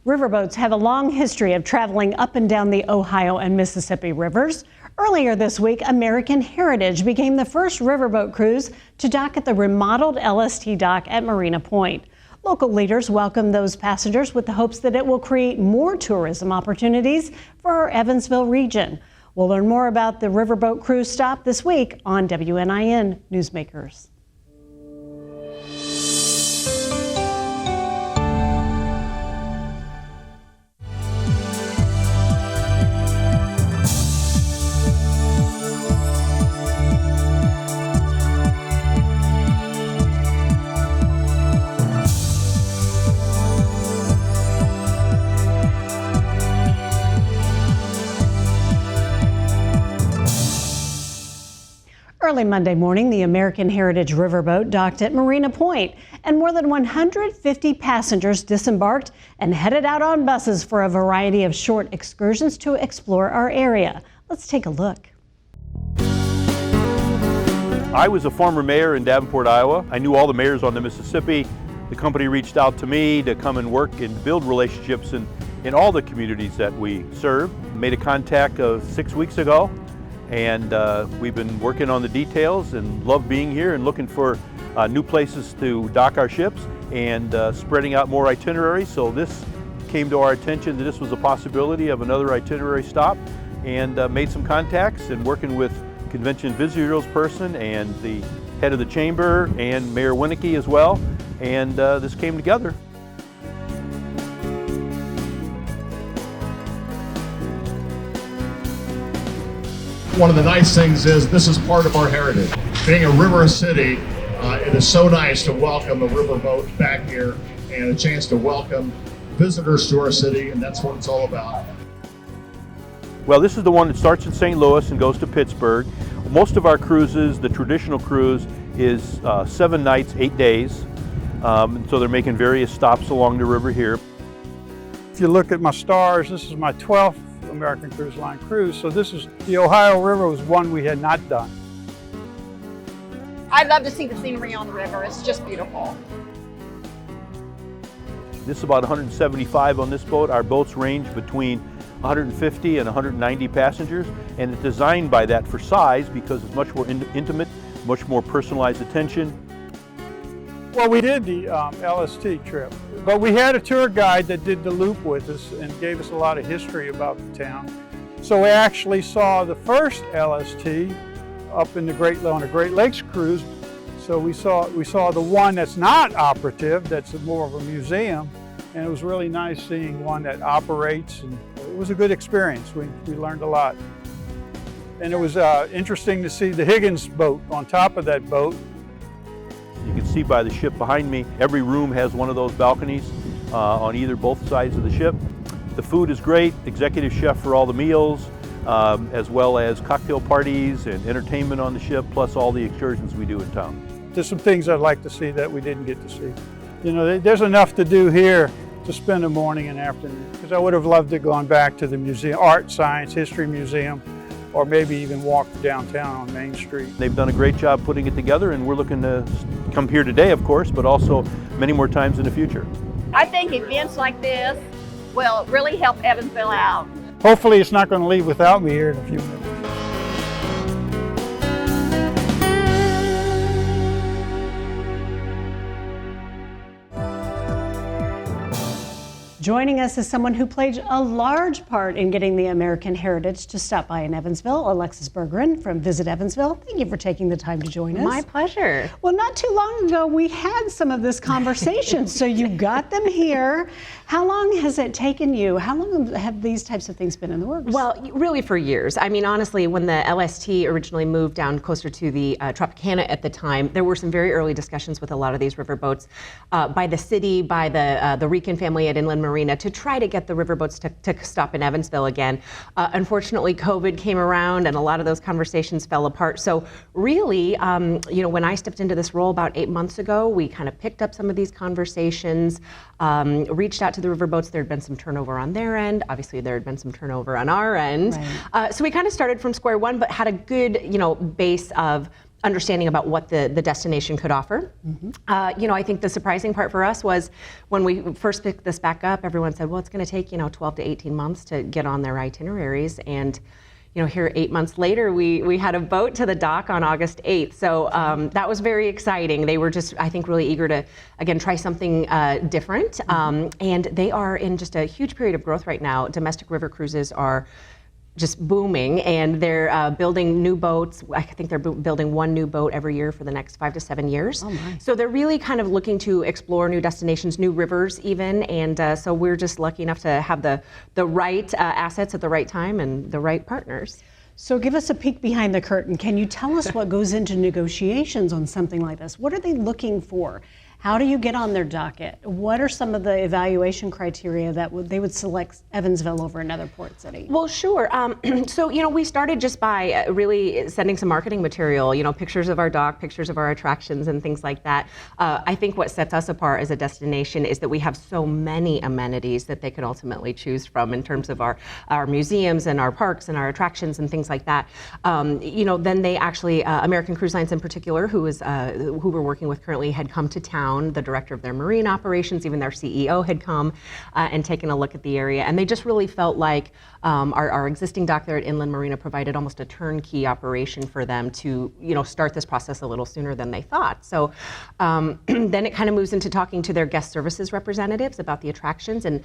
Riverboats have a long history of traveling up and down the Ohio and Mississippi rivers. Earlier this week, American Heritage became the first riverboat cruise to dock at the remodeled LST dock at Marina Pointe. Local leaders welcome those passengers with the hopes that it will create more tourism opportunities for our Evansville region. We'll learn more about the riverboat cruise stop this week on WNIN Newsmakers. Early Monday morning, the American Heritage Riverboat docked at Marina Pointe, and more than 150 passengers disembarked and headed out on buses for a variety of short excursions to explore our area. Let's take a look. I was a former mayor in Davenport, Iowa. I knew all the mayors on the Mississippi. The company reached out to me to come and work and build relationships in all the communities that we serve. Made a contact 6 weeks ago. And we've been working on the details and love being here and looking for new places to dock our ships and spreading out more itineraries. So this came to our attention that this was a possibility of another itinerary stop, and made some contacts and working with convention visitors person and the head of the chamber and Mayor Winnicky as well. And this came together. One of the nice things is this is part of our heritage. Being a river city, it is so nice to welcome a riverboat back here and a chance to welcome visitors to our city, and that's what it's all about. Well, this is the one that starts in St. Louis and goes to Pittsburgh. Most of our cruises, the traditional cruise, is 7 nights, 8 days. So they're making various stops along the river here. If you look at my stars, this is my 12th American Cruise Line cruise. So this is, the Ohio River was one we had not done. I'd love to see the scenery on the river. It's just beautiful. This is about 175 on this boat. Our boats range between 150 and 190 passengers, and it's designed by that for size because it's much more intimate, much more personalized attention. Well, we did the LST trip, but we had a tour guide that did the loop with us and gave us a lot of history about the town. So we actually saw the first LST up in the on a Great Lakes cruise. So we saw the one that's not operative, that's more of a museum, and it was really nice seeing one that operates, and it was a good experience. We learned a lot. And it was interesting to see the Higgins boat on top of that boat. You can see by the ship behind me, every room has one of those balconies on both sides of the ship. The food is great, executive chef for all the meals, as well as cocktail parties and entertainment on the ship, plus all the excursions we do in town. There's some things I'd like to see that we didn't get to see. You know, there's enough to do here to spend a morning and afternoon, because I would have loved to have gone back to the museum, Art, Science, History Museum, or maybe even walk downtown on Main Street. They've done a great job putting it together, and we're looking to come here today, of course, but also many more times in the future. I think events like this will really help Evansville out. Hopefully it's not going to leave without me here in a few minutes. Joining us is someone who played a large part in getting the American Heritage to stop by in Evansville, Alexis Bergeron from Visit Evansville. Thank you for taking the time to join us. My pleasure. Well, not too long ago, we had some of this conversation, so you got them here. How long has it taken you? How long have these types of things been in the works? Well, really for years. I mean, honestly, when the LST originally moved down closer to the Tropicana at the time, there were some very early discussions with a lot of these riverboats by the city, by the Rican family at Inland Marina to try to get the riverboats to stop in Evansville again. Unfortunately, COVID came around and a lot of those conversations fell apart. So really, you know, when I stepped into this role about 8 months ago, we kind of picked up some of these conversations, reached out to the riverboats. There had been some turnover on their end. Obviously, there had been some turnover on our end. Right. So we kind of started from square one, but had a good, you know, base of understanding about what the destination could offer. I think the surprising part for us was when we first picked this back up, everyone said, well, it's going to take 12 to 18 months to get on their itineraries. And here 8 months later, we had a boat to the dock on August 8th. So that was very exciting. They were just, I think, really eager to, again, try something different. And they are in just a huge period of growth right now. Domestic river cruises are just booming, and they're building new boats. I think they're building one new boat every year for the next 5 to 7 years. Oh my. So they're really kind of looking to explore new destinations, new rivers even, and so we're just lucky enough to have the right assets at the right time and the right partners. So give us a peek behind the curtain. Can you tell us what goes into negotiations on something like this? What are they looking for? How do you get on their docket? What are some of the evaluation criteria that they would select Evansville over another port city? Well, sure. So, we started just by really sending some marketing material, pictures of our dock, pictures of our attractions and things like that. I think what sets us apart as a destination is that we have so many amenities that they could ultimately choose from in terms of our museums and our parks and our attractions and things like that. Then they actually, American Cruise Lines in particular, who we're working with currently, had come to town. The director of their marine operations, even their CEO had come and taken a look at the area. And they just really felt like our existing dock there at Inland Marina provided almost a turnkey operation for them to, start this process a little sooner than they thought. So then it kind of moves into talking to their guest services representatives about the attractions and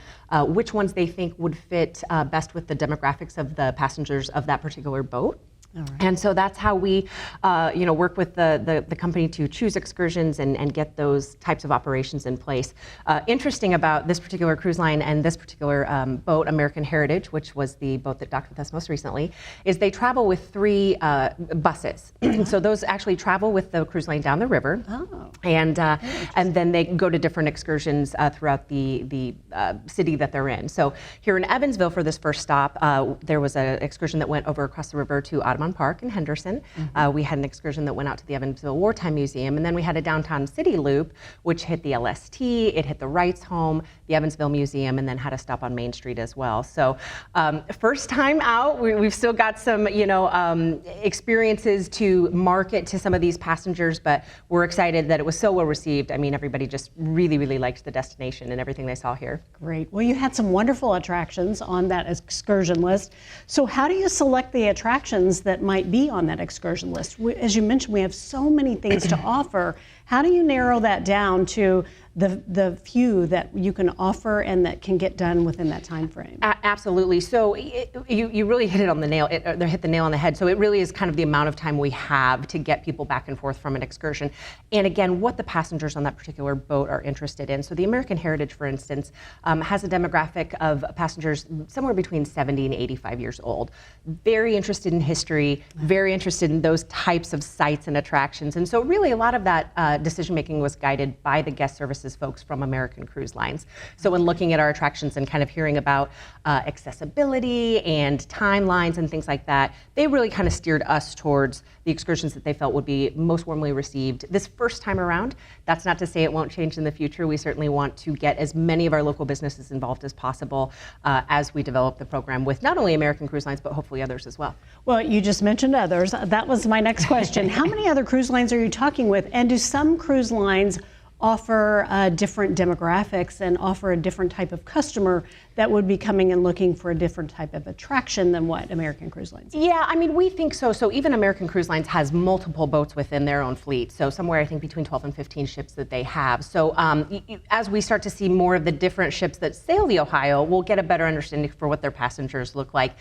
which ones they think would fit best with the demographics of the passengers of that particular boat. Right. And so that's how we, work with the company to choose excursions and get those types of operations in place. Interesting about this particular cruise line and this particular boat, American Heritage, which was the boat that docked with us most recently, is they travel with 3 buses. So those actually travel with the cruise line down the river. Oh. And then they go to different excursions throughout the city that they're in. So here in Evansville for this first stop, there was an excursion that went over across the river to Audubon Park in Henderson. We had an excursion that went out to the Evansville Wartime Museum, and then we had a downtown city loop, which hit the LST, it hit the Wrights Home, the Evansville Museum, and then had a stop on Main Street as well. So first time out, we've still got some, experiences to market to some of these passengers, but we're excited that it was so well received. I mean, everybody just really, really liked the destination and everything they saw here. Great. Well, you had some wonderful attractions on that excursion list. So how do you select the attractions that might be on that excursion list? As you mentioned, we have so many things to offer. How do you narrow that down to the few that you can offer and that can get done within that time frame? Absolutely. So you really hit it on the nail. Hit the nail on the head. So it really is kind of the amount of time we have to get people back and forth from an excursion, and again, what the passengers on that particular boat are interested in. So the American Heritage, for instance, has a demographic of passengers somewhere between 70 and 85 years old. Very interested in history, very interested in those types of sites and attractions, and so really a lot of that decision making was guided by the guest services folks from American Cruise Lines. So when looking at our attractions and kind of hearing about accessibility and timelines and things like that, they really kind of steered us towards the excursions that they felt would be most warmly received this first time around. That's not to say it won't change in the future. We certainly want to get as many of our local businesses involved as possible as we develop the program with not only American Cruise Lines, but hopefully others as well. Well, you just mentioned others. That was my next question. How many other cruise lines are you talking with? And do some cruise lines offer different demographics and offer a different type of customer that would be coming and looking for a different type of attraction than what American Cruise Lines do? Yeah, I mean, we think so. So even American Cruise Lines has multiple boats within their own fleet. So somewhere, I think, between 12 and 15 ships that they have. So as we start to see more of the different ships that sail the Ohio, we'll get a better understanding for what their passengers look like.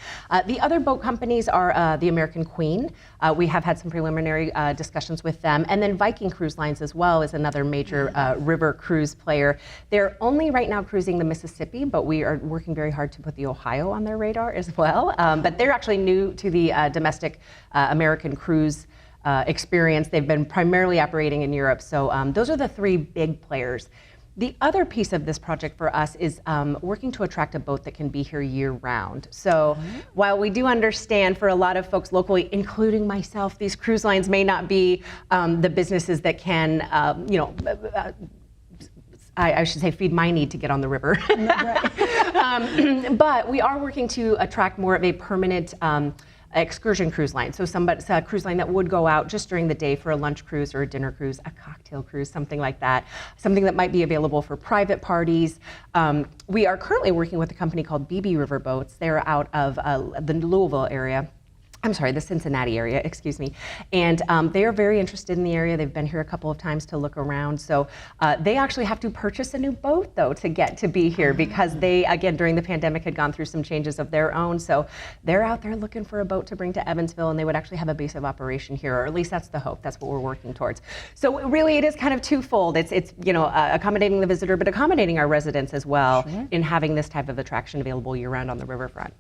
The other boat companies are the American Queen. We have had some preliminary discussions with them. And then Viking Cruise Lines as well is another major river cruise player. They're only right now cruising the Mississippi, but we are working very hard to put the Ohio on their radar as well. But they're actually new to the domestic American cruise experience. They've been primarily operating in Europe. So those are the 3 big players. The other piece of this project for us is working to attract a boat that can be here year-round. So while we do understand for a lot of folks locally, including myself, these cruise lines may not be the businesses that can, I should say, feed my need to get on the river. But we are working to attract more of a permanent excursion cruise line. So a cruise line that would go out just during the day for a lunch cruise or a dinner cruise, a cocktail cruise, something like that. Something that might be available for private parties. We are currently working with a company called BB Riverboats. They're out of the Louisville area. I'm sorry, the Cincinnati area, excuse me. And they are very interested in the area. They've been here a couple of times to look around. So they actually have to purchase a new boat, though, to get to be here because they, again, during the pandemic had gone through some changes of their own. So they're out there looking for a boat to bring to Evansville, and they would actually have a base of operation here, or at least that's the hope. That's what we're working towards. So really, it is kind of twofold. It's accommodating the visitor, but accommodating our residents as well in having this type of attraction available year-round on the riverfront.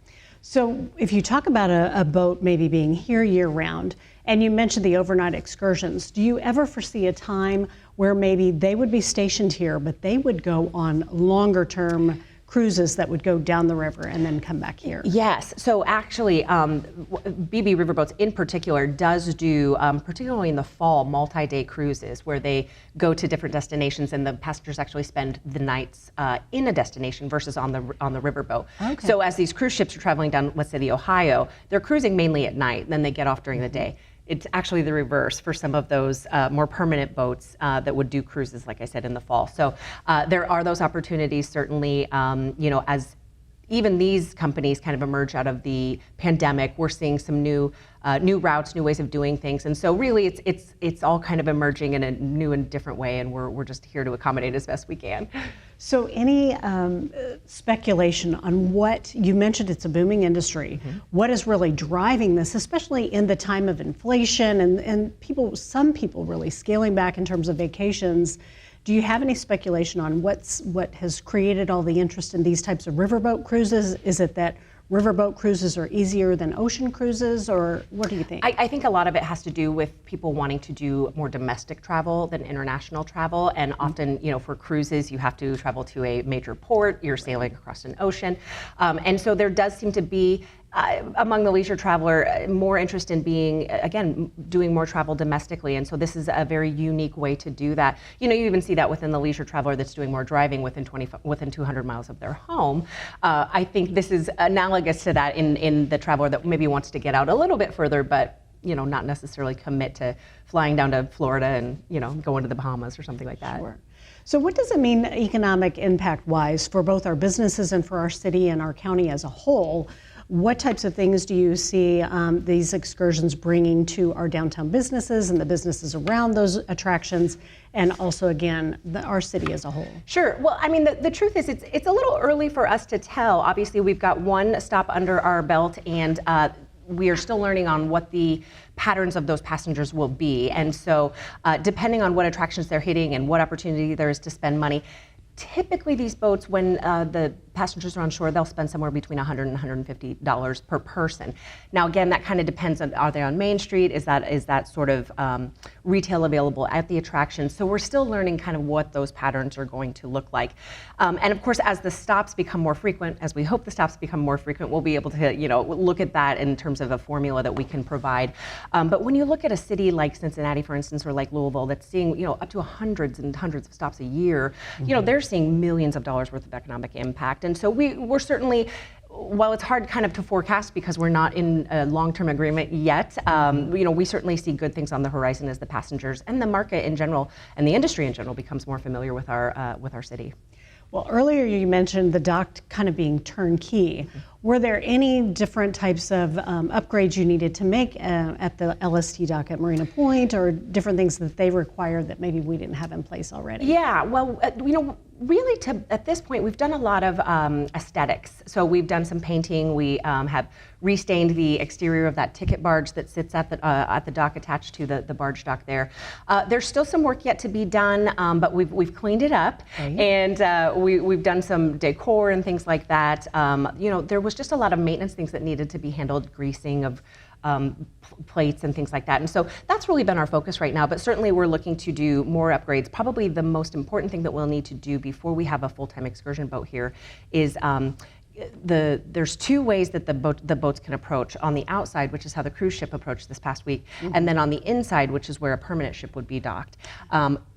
So if you talk about a boat maybe being here year-round, and you mentioned the overnight excursions, do you ever foresee a time where maybe they would be stationed here, but they would go on longer-term cruises that would go down the river and then come back here? Yes. So actually, BB Riverboats in particular does do, particularly in the fall, multi-day cruises where they go to different destinations and the passengers actually spend the nights in a destination versus on the riverboat. Okay. So as these cruise ships are traveling down, let's say the Ohio, they're cruising mainly at night, and then they get off during the day. It's actually the reverse for some of those more permanent boats that would do cruises, like I said, in the fall. So there are those opportunities, certainly, as even these companies kind of emerge out of the pandemic, we're seeing some new routes, new ways of doing things. And so really it's all kind of emerging in a new and different way, and we're just here to accommodate as best we can. So any speculation on what, you mentioned it's a booming industry, what is really driving this, especially in the time of inflation and some people really scaling back in terms of vacations? Do you have any speculation on what has created all the interest in these types of riverboat cruises? Is it that riverboat cruises are easier than ocean cruises, or what do you think? I think a lot of it has to do with people wanting to do more domestic travel than international travel, and often, for cruises, you have to travel to a major port, you're sailing across an ocean, and so there does seem to be among the leisure traveler more interest in doing more travel domestically, and so this is a very unique way to do that. You even see that within the leisure traveler that's doing more driving within 200 miles of their home. I think this is analogous to that in the traveler that maybe wants to get out a little bit further, but not necessarily commit to flying down to Florida and going to the Bahamas or something like that. Sure. So what does it mean economic impact-wise for both our businesses and for our city and our county as a whole? What types of things do you see these excursions bringing to our downtown businesses and the businesses around those attractions, and also, again, our city as a whole? Sure. Well, I mean, the truth is it's a little early for us to tell. Obviously, we've got one stop under our belt, and we are still learning on what the patterns of those passengers will be. And so depending on what attractions they're hitting and what opportunity there is to spend money, typically these boats, when the passengers are on shore, they'll spend somewhere between $100 and $150 per person. Now, again, that kind of depends on, are they on Main Street? Is that sort of retail available at the attraction? So we're still learning kind of what those patterns are going to look like. And of course, as the stops become more frequent, as we hope the stops become more frequent, we'll be able to, look at that in terms of a formula that we can provide. But when you look at a city like Cincinnati, for instance, or like Louisville, that's seeing, up to hundreds and hundreds of stops a year, they're seeing millions of dollars worth of economic impact. And so we're certainly, while it's hard kind of to forecast because we're not in a long-term agreement yet, we certainly see good things on the horizon as the passengers and the market in general and the industry in general becomes more familiar with our city. Well, earlier you mentioned the dock kind of being turnkey. Were there any different types of upgrades you needed to make at the LST dock at Marina Pointe, or different things that they require that maybe we didn't have in place already? Yeah, well, really at this point, we've done a lot of aesthetics. So we've done some painting. We have restained the exterior of that ticket barge that sits at the dock attached to the barge dock there. There's still some work yet to be done, but we've cleaned it up, and we've done some decor and things like that. There was just a lot of maintenance things that needed to be handled, greasing of plates and things like that. And so that's really been our focus right now, but certainly we're looking to do more upgrades. Probably the most important thing that we'll need to do before we have a full-time excursion boat here is there's two ways that the boats can approach. On the outside, which is how the cruise ship approached this past week, and then on the inside, which is where a permanent ship would be docked.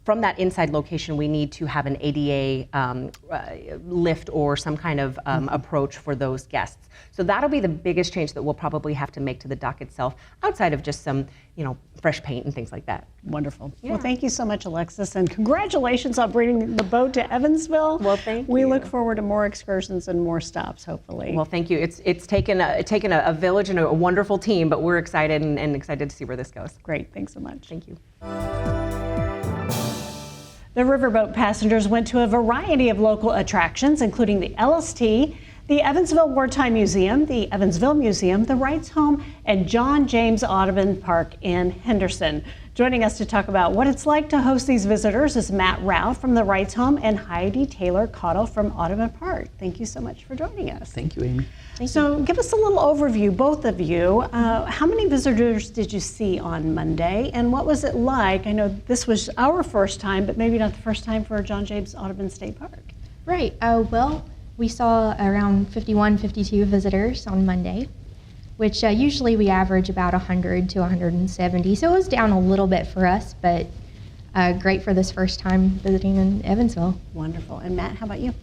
from that inside location, we need to have an ADA lift or some kind of approach for those guests. So that'll be the biggest change that we'll probably have to make to the dock itself, outside of just some, fresh paint and things like that. Wonderful. Yeah. Well, thank you so much, Alexis, and congratulations on bringing the boat to Evansville. Well, thank you. We look forward to more excursions and more stops, hopefully. Well, thank you. It's taken a village and a wonderful team, but we're excited and excited to see where this goes. Great. Thanks so much. Thank you. The Riverboat passengers went to a variety of local attractions, including the LST, the Evansville Wartime Museum, the Evansville Museum, the Wrights Home, and John James Audubon Park in Henderson. Joining us to talk about what it's like to host these visitors is Matt Rao from the Wrights Home and Heidi Taylor-Cottle from Audubon Park. Thank you so much for joining us. Thank you, Amy. So give us a little overview, both of you. How many visitors did you see on Monday, and what was it like? I know this was our first time, but maybe not the first time for John James Audubon State Park. Right. Well, we saw around 51, 52 visitors on Monday, which usually we average about 100 to 170. So it was down a little bit for us, but great for this first time visiting in Evansville. Wonderful. And Matt, how about you?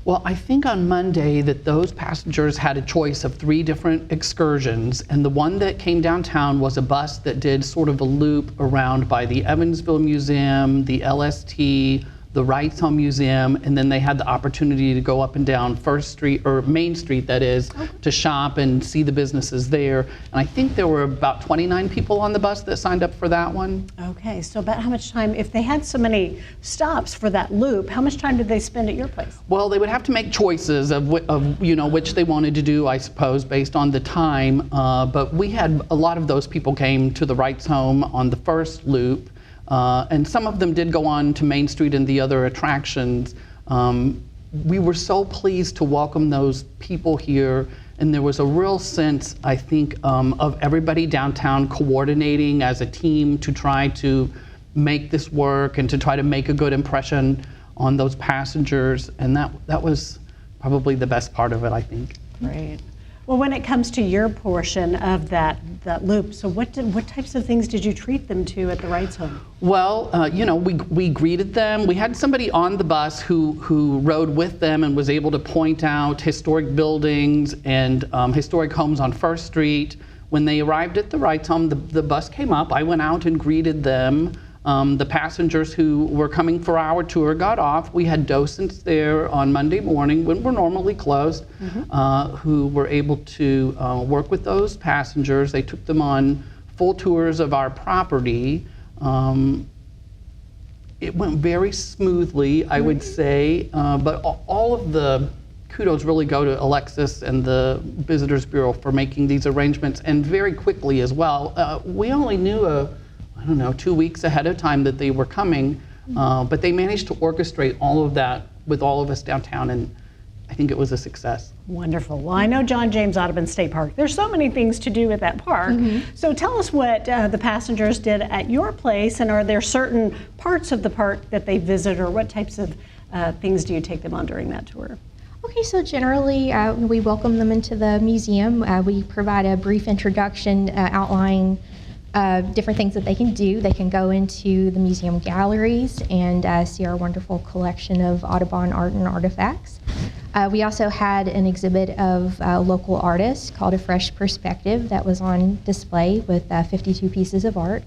Well, I think on Monday that those passengers had a choice of 3 different excursions, and the one that came downtown was a bus that did sort of a loop around by the Evansville Museum, the LST, the Wrights Home Museum, and then they had the opportunity to go up and down First Street, or Main Street that is, to shop and see the businesses there. And I think there were about 29 people on the bus that signed up for that one. Okay, so about how much time, if they had so many stops for that loop, how much time did they spend at your place? Well, they would have to make choices of which they wanted to do, I suppose, based on the time. But we had a lot of those people came to the Wrights Home on the first loop. And some of them did go on to Main Street and the other attractions. We were so pleased to welcome those people here, and there was a real sense, I think, of everybody downtown coordinating as a team to try to make this work and to try to make a good impression on those passengers, and that was probably the best part of it, I think. Great. Well, when it comes to your portion of that loop, so what types of things did you treat them to at the Wrights Home? Well, we greeted them. We had somebody on the bus who rode with them and was able to point out historic buildings and historic homes on First Street. When they arrived at the Wrights Home, the bus came up. I went out and greeted them. The passengers who were coming for our tour got off. We had docents there on Monday morning when we're normally closed, who were able to work with those passengers. They took them on full tours of our property. It went very smoothly, I would say, but all of the kudos really go to Alexis and the Visitors Bureau for making these arrangements, and very quickly as well. We only knew 2 weeks ahead of time that they were coming, but they managed to orchestrate all of that with all of us downtown, and I think it was a success. Wonderful. Well, I know John James Audubon State Park. There's so many things to do at that park. So tell us what the passengers did at your place, and are there certain parts of the park that they visit, or what types of things do you take them on during that tour? Okay, so generally we welcome them into the museum. We provide a brief introduction outlining different things that they can do. They can go into the museum galleries and see our wonderful collection of Audubon art and artifacts. We also had an exhibit of local artists called A Fresh Perspective that was on display with 52 pieces of art.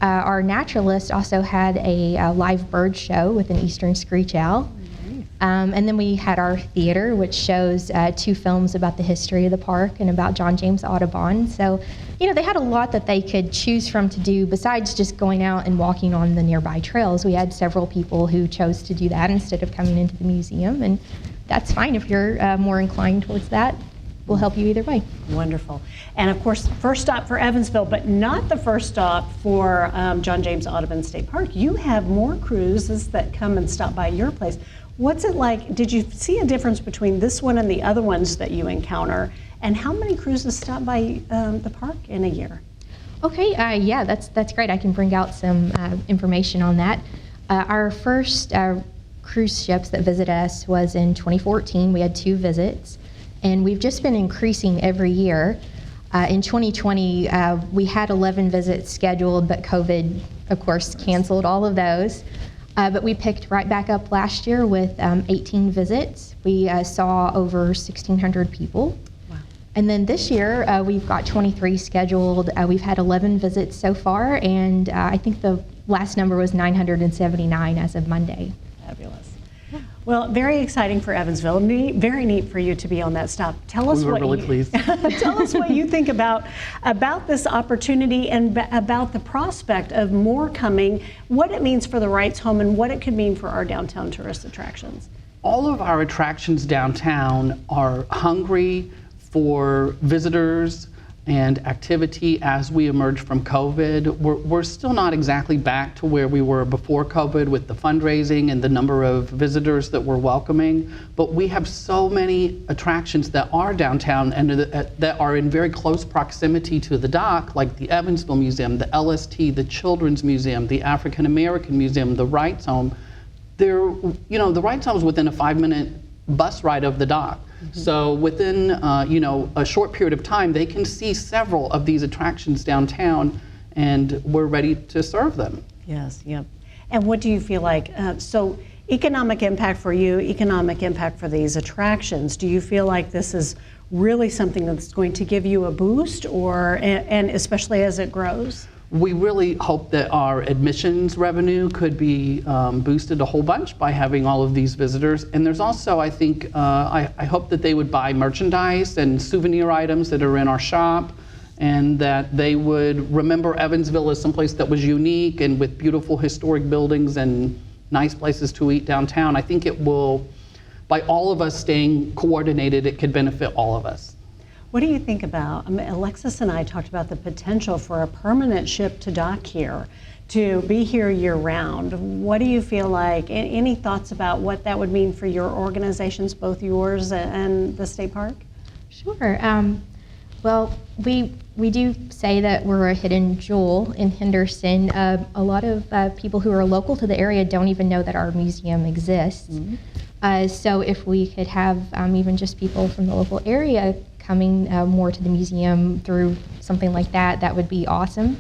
Our naturalist also had a live bird show with an eastern screech owl. And then we had our theater, which shows 2 films about the history of the park and about John James Audubon. So, they had a lot that they could choose from to do besides just going out and walking on the nearby trails. We had several people who chose to do that instead of coming into the museum, and that's fine if you're more inclined towards that. We'll help you either way. Wonderful. And of course, first stop for Evansville, but not the first stop for John James Audubon State Park. You have more cruises that come and stop by your place. What's it like? Did you see a difference between this one and the other ones that you encounter? And how many cruises stop by the park in a year? Okay, yeah, that's great. I can bring out some information on that. Our first cruise ships that visited us was in 2014. We had 2 visits, and we've just been increasing every year. In 2020, we had 11 visits scheduled, but COVID, of course, canceled all of those. But we picked right back up last year with 18 visits. We saw over 1,600 people. Wow. And then this year, we've got 23 scheduled. We've had 11 visits so far, and I think the last number was 979 as of Monday. Fabulous. Well, very exciting for Evansville. Very neat for you to be on that stop. Tell us We were what really you, pleased. Tell us what you think about this opportunity and about the prospect of more coming, what it means for the Wrights home and what it could mean for our downtown tourist attractions. All of our attractions downtown are hungry for visitors and activity as we emerge from COVID. We're still not exactly back to where we were before COVID with the fundraising and the number of visitors that we're welcoming, but we have so many attractions that are downtown and that are in very close proximity to the dock, like the Evansville Museum, the LST, the Children's Museum, the African American Museum, the Wrights Home. The Wrights Home is within a 5-minute bus ride of the dock. So within a short period of time, they can see several of these attractions downtown, and we're ready to serve them. Yes, yep. And what do you feel like? So economic impact for you, economic impact for these attractions. Do you feel like this is really something that's going to give you a boost, and especially as it grows? We really hope that our admissions revenue could be boosted a whole bunch by having all of these visitors. And there's also, I think, I hope that they would buy merchandise and souvenir items that are in our shop, and that they would remember Evansville as someplace that was unique and with beautiful historic buildings and nice places to eat downtown. I think it will, by all of us staying coordinated, it could benefit all of us. What do you think about, Alexis and I talked about the potential for a permanent ship to dock here, to be here year round. What do you feel like, any thoughts about what that would mean for your organizations, both yours and the state park? Sure. Well, we do say that we're a hidden jewel in Henderson. A lot of people who are local to the area don't even know that our museum exists. Mm-hmm. So if we could have even just people from the local area coming more to the museum through something like that, that would be awesome.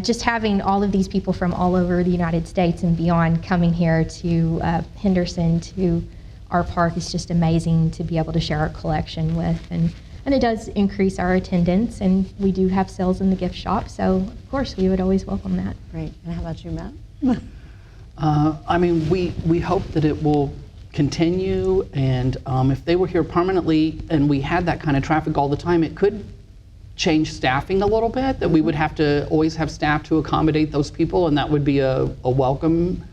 Just having all of these people from all over the United States and beyond coming here to Henderson, to our park, is just amazing to be able to share our collection with. And it does increase our attendance, and we do have sales in the gift shop, so of course we would always welcome that. Great. And how about you, Matt? We hope that it will continue, and if they were here permanently and we had that kind of traffic all the time, it could change staffing a little bit, that we would have to always have staff to accommodate those people, and that would be a welcome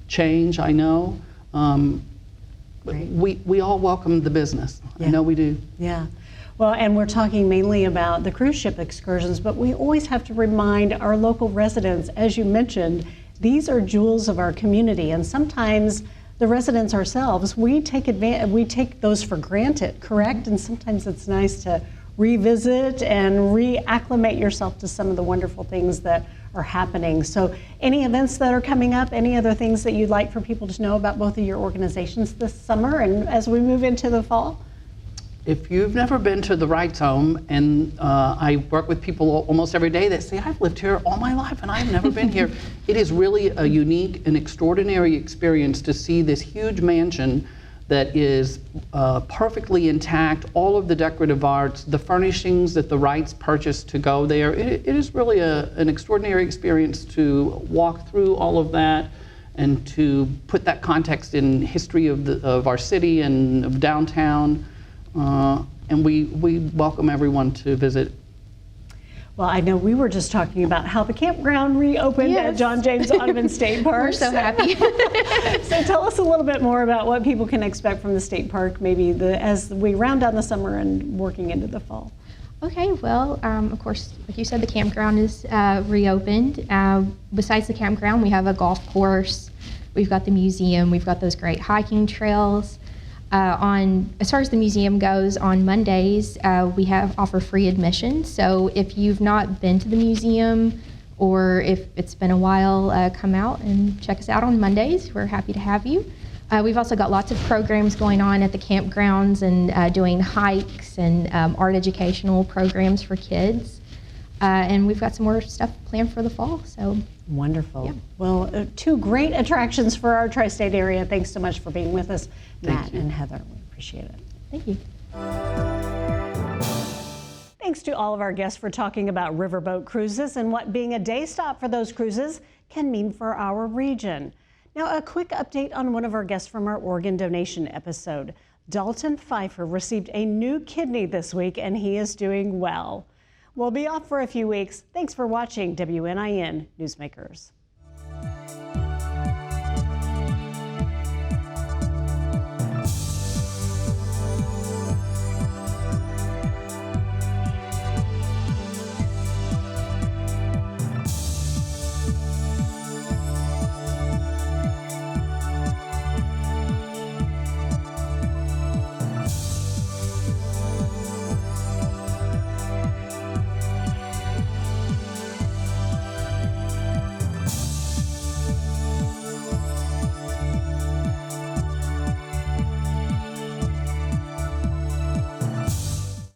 change, I know. We all welcome the business. Yeah. I know we do. Yeah. Well, and we're talking mainly about the cruise ship excursions, but we always have to remind our local residents, as you mentioned, these are jewels of our community, and sometimes the residents ourselves, we take those for granted, correct? And sometimes it's nice to revisit and reacclimate yourself to some of the wonderful things that are happening. So any events that are coming up, any other things that you'd like for people to know about both of your organizations this summer and as we move into the fall? If you've never been to the Wrights home, and I work with people almost every day that say, I've lived here all my life and I've never been here. It is really a unique and extraordinary experience to see this huge mansion that is perfectly intact, all of the decorative arts, the furnishings that the Wrights purchased to go there. It is really an extraordinary experience to walk through all of that and to put that context in history of our city and of downtown. And we welcome everyone to visit. Well, I know we were just talking about how the campground reopened at John James Audubon State Park. We're so happy. So tell us a little bit more about what people can expect from the state park, maybe as we round down the summer and working into the fall. Okay, well, of course, like you said, the campground is reopened. Besides the campground, we have a golf course. We've got the museum. We've got those great hiking trails. As far as the museum goes, on Mondays we offer free admission. So if you've not been to the museum, or if it's been a while, come out and check us out on Mondays. We're happy to have you. We've also got lots of programs going on at the campgrounds and doing hikes and art educational programs for kids. And we've got some more stuff planned for the fall. So wonderful. Yeah. Well, two great attractions for our tri-state area. Thanks so much for being with us, Matt and Heather. We appreciate it. thank you. Thanks to all of our guests for talking about riverboat cruises and what being a day stop for those cruises can mean for our region. Now, a quick update on one of our guests from our organ donation episode. Dalton Pfeiffer received a new kidney this week, and he is doing well. We'll be off for a few weeks. Thanks for watching WNIN Newsmakers.